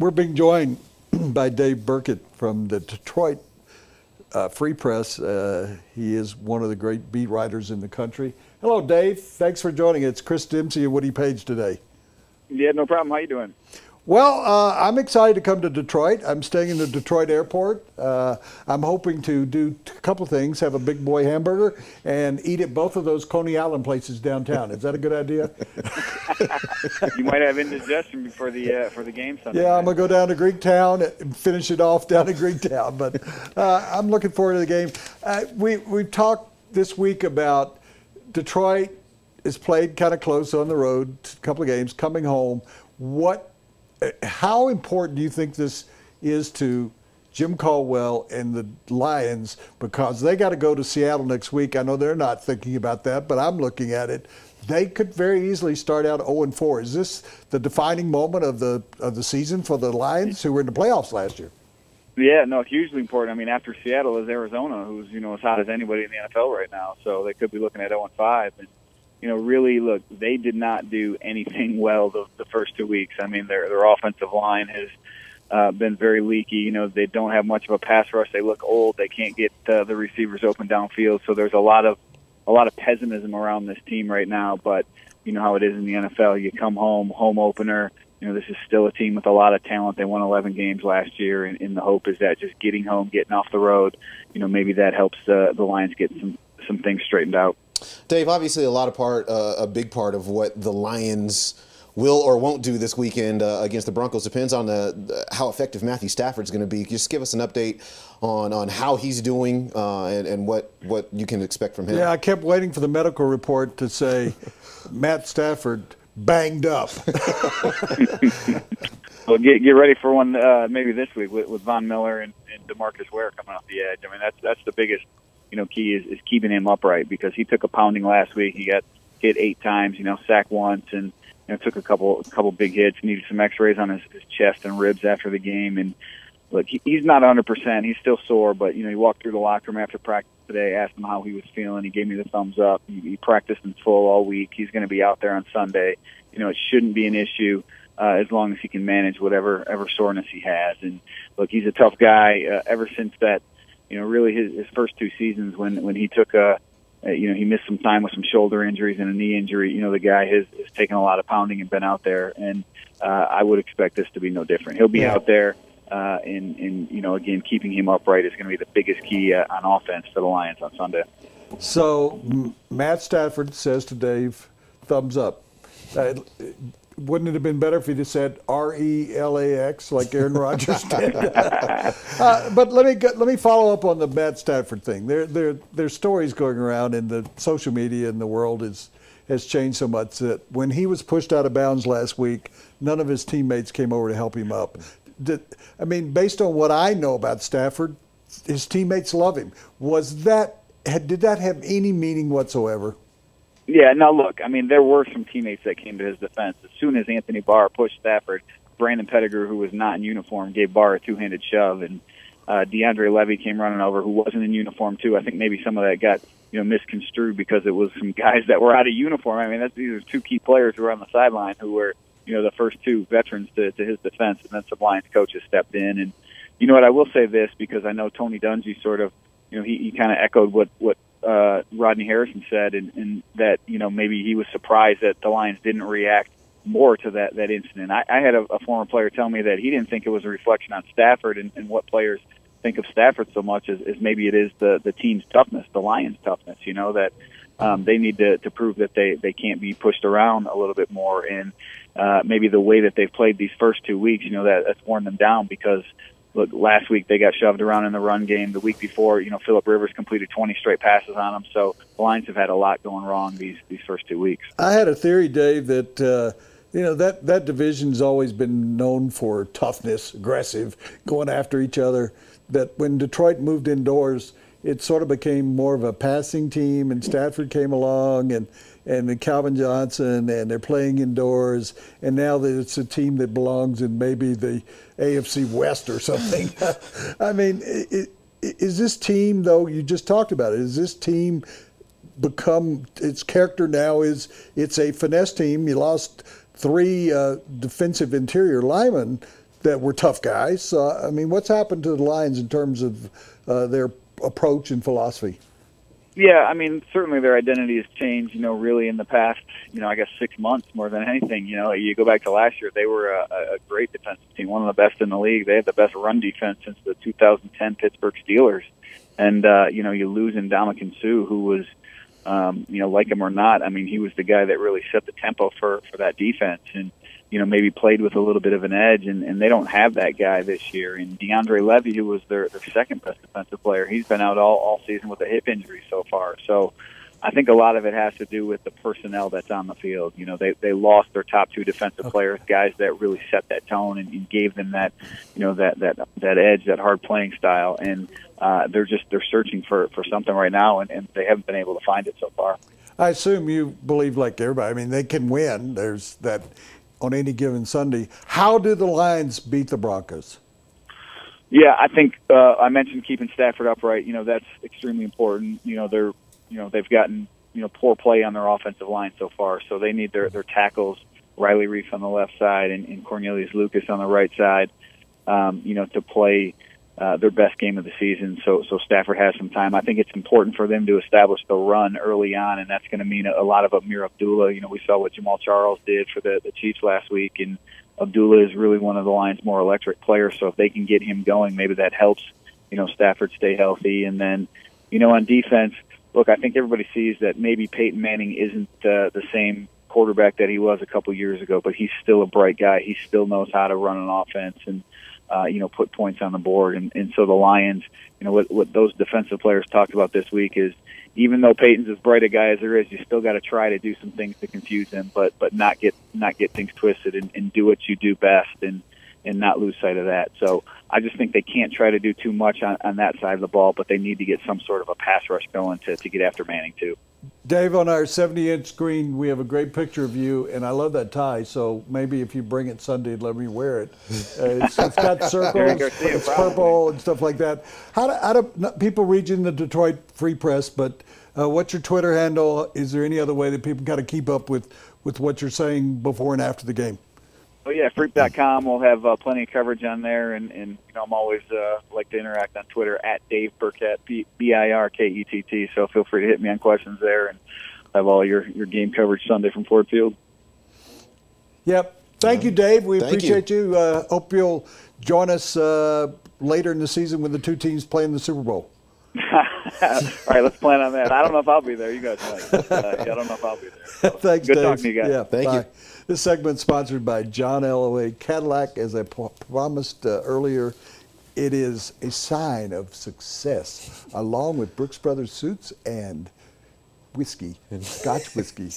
We're being joined by Dave Birkett from the Detroit Free Press. He is one of the great beat writers in the country. Hello, Dave. Thanks for joining. It's Chris Dempsey and Woody Paige today. Yeah, no problem. How you doing? Well, I'm excited to come to Detroit. I'm staying in the Detroit airport. I'm hoping to do a couple of things, have a big boy hamburger, and eat at both of those Coney Island places downtown. Is that a good idea? You might have indigestion before the game Sunday. Yeah, I'm going to go down to Greektown and finish it off down in Greektown. But I'm looking forward to the game. We've talked this week about Detroit is played kind of close on the road, a couple of games, coming home. How important do you think this is to Jim Caldwell and the Lions, because they got to go to Seattle next week? I know they're not thinking about that, but I'm looking at it. They could very easily start out 0-4. Is this the defining moment of the season for the Lions, who were in the playoffs last year? Yeah, no, hugely important. I mean, after Seattle is Arizona, who's as hot as anybody in the NFL right now. So they could be looking at 0-5. And really, look, they did not do anything well the first 2 weeks. I mean, their offensive line has been very leaky. They don't have much of a pass rush. They look old. They can't get the receivers open downfield. So there's a lot of pessimism around this team right now. But you know how it is in the NFL. You come home opener. This is still a team with a lot of talent. They won 11 games last year, and the hope is that just getting home, getting off the road, maybe that helps the Lions get some things straightened out. Dave, obviously a big part of what the Lions will or won't do this weekend against the Broncos depends on how effective Matthew Staffords going to be. Just give us an update on how he's doing and what you can expect from him. Yeah, I kept waiting for the medical report to say Matt Stafford banged up. Well, get ready for one maybe this week with Von Miller and DeMarcus Ware coming off the edge. I mean, that's the biggest key is keeping him upright, because he took a pounding last week. He got hit 8 times, sacked once, and took a couple big hits. Needed some X-rays on his chest and ribs after the game. And look, he's not 100%. He's still sore, but he walked through the locker room after practice today, asked him how he was feeling. He gave me the thumbs up. He practiced in full all week. He's going to be out there on Sunday. It shouldn't be an issue as long as he can manage whatever soreness he has. And look, he's a tough guy. Ever since that, really his first 2 seasons when he took he missed some time with some shoulder injuries and a knee injury. The guy has taken a lot of pounding and been out there, and I would expect this to be no different. He'll be out there, and again, keeping him upright is going to be the biggest key on offense for the Lions on Sunday. So Matt Stafford says to Dave, thumbs up. Wouldn't it have been better if he just said RELAX like Aaron Rodgers did? But let me follow up on the Matt Stafford thing. There's stories going around in the social media, and the world has changed so much that when he was pushed out of bounds last week, none of his teammates came over to help him up. Based on what I know about Stafford, his teammates love him. Did that have any meaning whatsoever? Yeah, no, look, there were some teammates that came to his defense. As soon as Anthony Barr pushed Stafford, Brandon Pettigrew, who was not in uniform, gave Barr a 2-handed shove, and DeAndre Levy came running over, who wasn't in uniform, too. I think maybe some of that got misconstrued because it was some guys that were out of uniform. These are 2 key players who were on the sideline who were, the first 2 veterans to his defense, and then some Lions coaches stepped in. And you know what, I will say this, because I know Tony Dungy sort of, he kind of echoed what Rodney Harrison said, and that maybe he was surprised that the Lions didn't react more to that incident. I had a former player tell me that he didn't think it was a reflection on Stafford and what players think of Stafford so much as maybe it is the team's toughness, the Lions' toughness. That they need to prove that they can't be pushed around a little bit more, and maybe the way that they've played these first 2 weeks, that's worn them down, because look, last week they got shoved around in the run game. The week before, Phillip Rivers completed 20 straight passes on them. So the Lions have had a lot going wrong these first 2 weeks. I had a theory, Dave, that that division's always been known for toughness, aggressive, going after each other. That when Detroit moved indoors, it sort of became more of a passing team, and Stafford came along, and Calvin Johnson, and they're playing indoors, and now that it's a team that belongs in maybe the AFC West or something. Is this team, though, you just talked about it, is this team become, its character now is it's a finesse team? You lost 3 defensive interior linemen, that were tough guys. I mean, what's happened to the Lions in terms of their approach and philosophy? Yeah, I mean, certainly their identity has changed, really in the past, I guess 6 months more than anything. You go back to last year, they were a great defensive team, one of the best in the league. They had the best run defense since the 2010 Pittsburgh Steelers. And, you lose Ndamukong Suh, who was, like him or not, I mean, he was the guy that really set the tempo for that defense and, maybe played with a little bit of an edge, and they don't have that guy this year. And DeAndre Levy, who was their second best defensive player, he's been out all season with a hip injury so far. So I think a lot of it has to do with the personnel that's on the field. They lost their top two defensive players, guys that really set that tone and gave them that, that edge, that hard playing style. And they're searching for something right now, and they haven't been able to find it so far. I assume you believe like everybody. I mean, they can win. There's that on any given Sunday. How do the Lions beat the Broncos? Yeah, I think I mentioned keeping Stafford upright. That's extremely important. They've gotten poor play on their offensive line so far, so they need their tackles, Riley Reef on the left side and Cornelius Lucas on the right side, to play their best game of the season. So Stafford has some time. I think it's important for them to establish the run early on, and that's going to mean a lot of Amir Abdullah. We saw what Jamal Charles did for the Chiefs last week, and Abdullah is really one of the Lions' more electric players. So if they can get him going, maybe that helps, Stafford stay healthy. And then, on defense, look, I think everybody sees that maybe Peyton Manning isn't the same quarterback that he was a couple years ago, but he's still a bright guy. He still knows how to run an offense and, put points on the board. And so the Lions, what those defensive players talked about this week is even though Peyton's as bright a guy as there is, you still got to try to do some things to confuse him, but not get things twisted and do what you do best and not lose sight of that. So I just think they can't try to do too much on that side of the ball, but they need to get some sort of a pass rush going to get after Manning too. Dave, on our 70-inch screen, we have a great picture of you, and I love that tie, so maybe if you bring it Sunday, let me wear it. It's got circles, it's purple and stuff like that. How do people reach in the Detroit Free Press, but what's your Twitter handle? Is there any other way that people got to keep up with what you're saying before and after the game? Oh, yeah, Freak.com. We'll have plenty of coverage on there, and I'm always like to interact on Twitter at Dave Birkett, Birkett. So feel free to hit me on questions there, and have all your game coverage Sunday from Ford Field. Yep. Thank you, Dave. We appreciate you. Hope you'll join us later in the season when the two teams play in the Super Bowl. All right, let's plan on that. I don't know if I'll be there. You guys might. I don't know if I'll be there. So, Thanks, good Dave. talking to you guys. Yeah, Thank you. This segment is sponsored by John Elway Cadillac. As I promised earlier, it is a sign of success, along with Brooks Brothers suits and whiskey, Scotch whiskey.